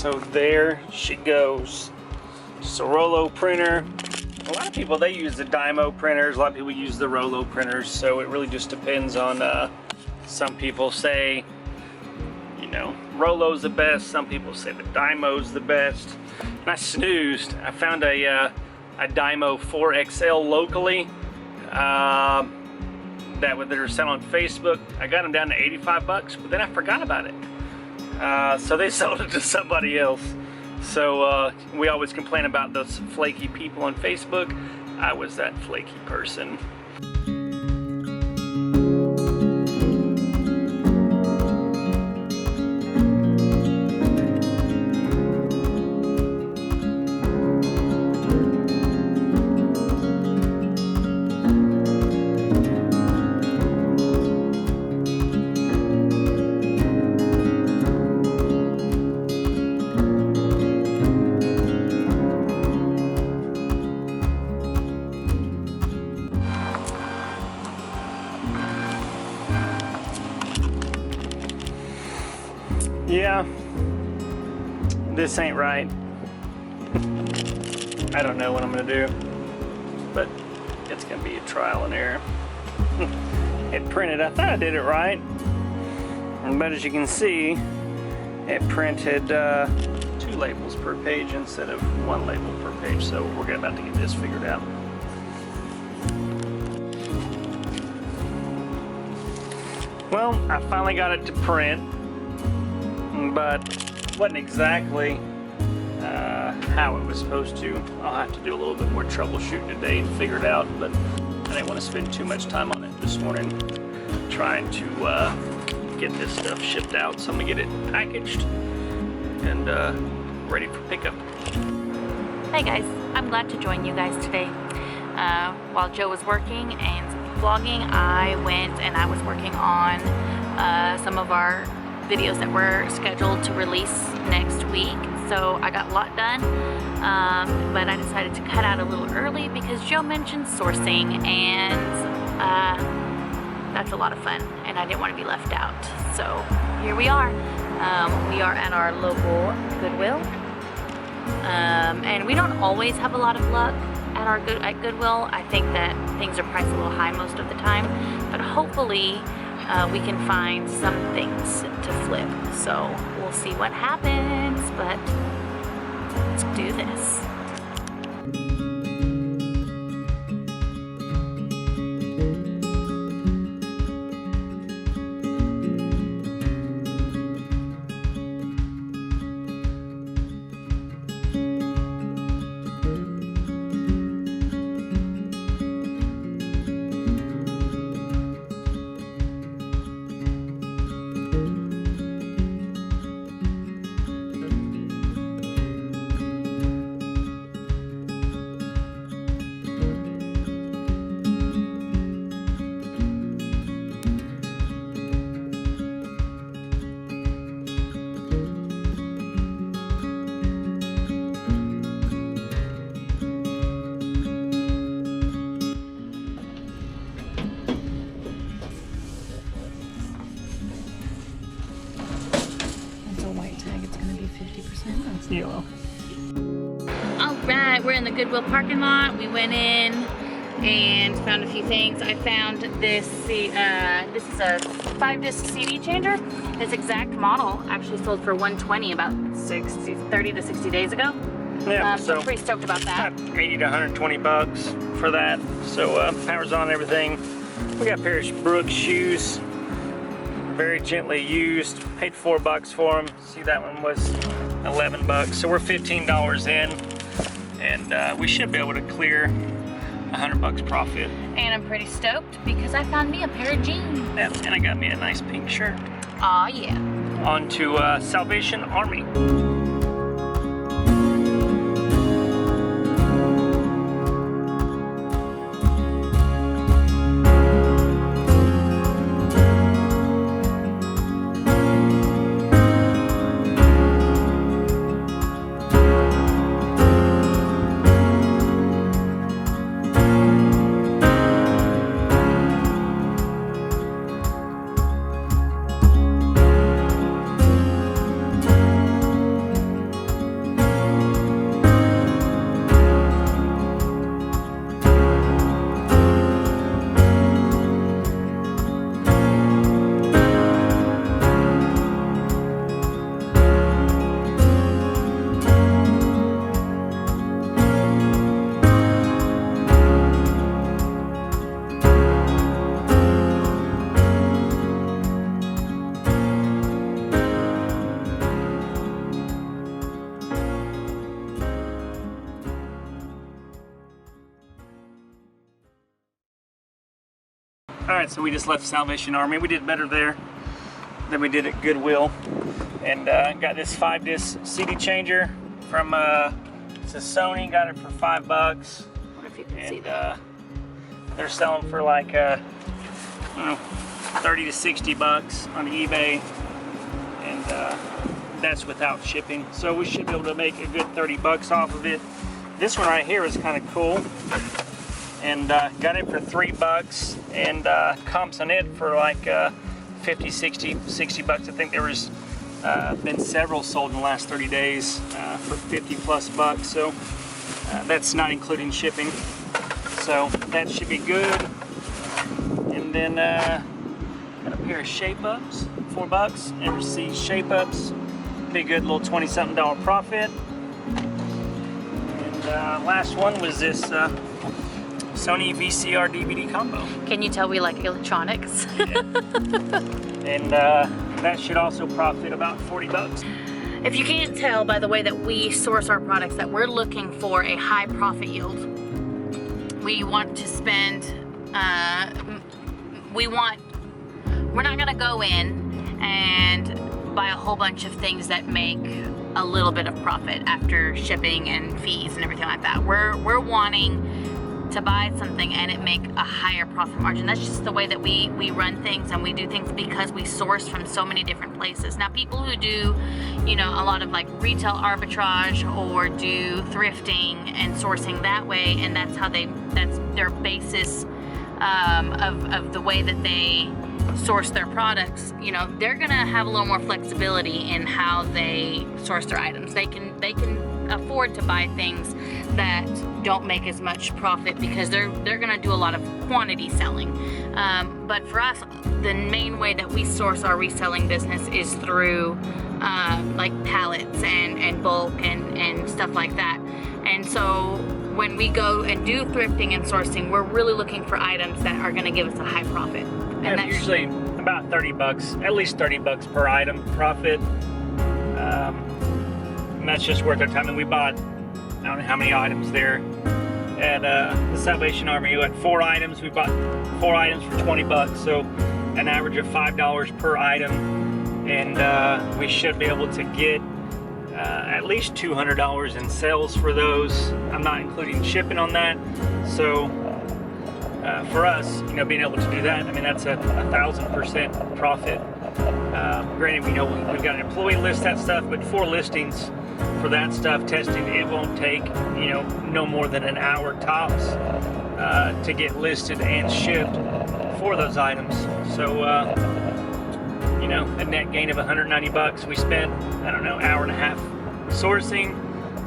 So there she goes. Just a Rollo printer. A lot of people, they use the Dymo printers. A lot of people use the Rollo printers. So it really just depends on, some people say, you know, Rollo's the best. Some people say the Dymo's the best. And I snoozed. I found a Dymo 4XL locally that they're selling on Facebook. I got them down to 85 bucks, but then I forgot about it. So they sold it to somebody else. So we always complain about those flaky people on Facebook. I was that flaky person. Yeah, this ain't right. I don't know what I'm gonna do, but it's gonna be a trial and error. It printed, I thought I did it right, but as you can see, it printed 2 labels per page instead of 1 label per page, so we're about to get this figured out. Well, I finally got it to print, but wasn't exactly how it was supposed to. I'll have to do a little bit more troubleshooting today and figure it out, but I didn't want to spend too much time on it this morning trying to get this stuff shipped out. So I'm gonna get it packaged and ready for pickup. Hey guys, I'm glad to join you guys today. While Joe was working and vlogging, I went and I was working on some of our videos that were scheduled to release next week. So I got a lot done, but I decided to cut out a little early because Joe mentioned sourcing, and that's a lot of fun and I didn't want to be left out. So here we are. We are at our local Goodwill, and we don't always have a lot of luck at Goodwill. I think that things are priced a little high most of the time, but hopefully we can find some things to flip. So we'll see what happens, but let's do this. Yellow. All right, we're in the Goodwill parking lot. We went in and found a few things. I found this. This is a 5-disc CD changer. This exact model actually sold for $120 about 30 to 60 days ago. Yeah, so I'm pretty stoked about that. 80 to 120 bucks for that. So power's on everything. We got a pair of Brooks shoes. Very gently used. Paid $4 for them. See, that one was 11 bucks. So we're $15 in, and we should be able to clear 100 bucks profit. And I'm pretty stoked because I found me a pair of jeans. Yeah, and I got me a nice pink shirt. Aw, yeah. On to Salvation Army. Alright, so we just left Salvation Army. We did better there than we did at Goodwill. And got this 5-disc CD changer from it's a Sony, got it for $5. What if you can see that? They're selling for like I don't know, 30 to 60 bucks on eBay, and that's without shipping. So we should be able to make a good 30 bucks off of it. This one right here is kind of cool, and got it for $3, and comps on it for like 50, 60 bucks. I think there was been several sold in the last 30 days for 50 plus bucks. So that's not including shipping. So that should be good. And then got a pair of shape ups, $4. And receive shape ups. Be a good little 20-something dollar profit. And last one was this Sony VCR DVD combo. Can you tell we like electronics? Yeah. And that should also profit about 40 bucks. If you can't tell by the way that we source our products that we're looking for a high profit yield. We want to spend, we're not gonna go in and buy a whole bunch of things that make a little bit of profit after shipping and fees and everything like that. We're wanting to buy something and it make a higher profit margin. That's just the way that we run things, and we do things because we source from so many different places. Now, people who do, you know, a lot of like retail arbitrage or do thrifting and sourcing that way, and that's their basis of the way that they source their products. You know, they're gonna have a little more flexibility in how they source their items. They can afford to buy things that don't make as much profit because they're gonna do a lot of quantity selling. But for us, the main way that we source our reselling business is through like pallets and bulk and stuff like that. And so when we go and do thrifting and sourcing, we're really looking for items that are gonna give us a high profit. And Yeah, that's usually about 30 bucks, at least 30 bucks per item profit. And that's just worth our time. And we bought, I don't know how many items there. At the Salvation Army, we had 4 items. We bought 4 items for 20 bucks. So an average of $5 per item. And we should be able to get at least $200 in sales for those. I'm not including shipping on that. So for us, you know, being able to do that, I mean, that's a 1,000% profit. Granted, we know we've got an employee list that stuff, but 4 listings for that stuff, testing, it won't take, you know, no more than an hour tops to get listed and shipped for those items. So, you know, a net gain of 190 bucks. We spent, I don't know, hour and a half sourcing.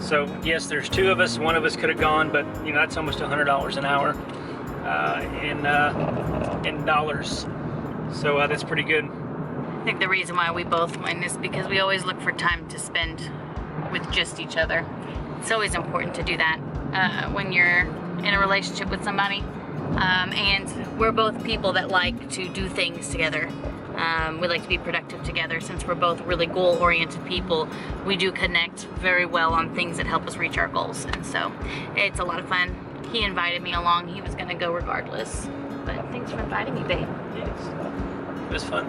So yes, there's 2 of us. One of us could have gone, but you know, that's almost $100 an hour in dollars. So that's pretty good. I think the reason why we both win is because we always look for time to spend with just each other. It's always important to do that when you're in a relationship with somebody. And we're both people that like to do things together. We like to be productive together. Since we're both really goal-oriented people, we do connect very well on things that help us reach our goals. And so it's a lot of fun. He invited me along. He was going to go regardless. But thanks for inviting me, babe. Yes. It was fun.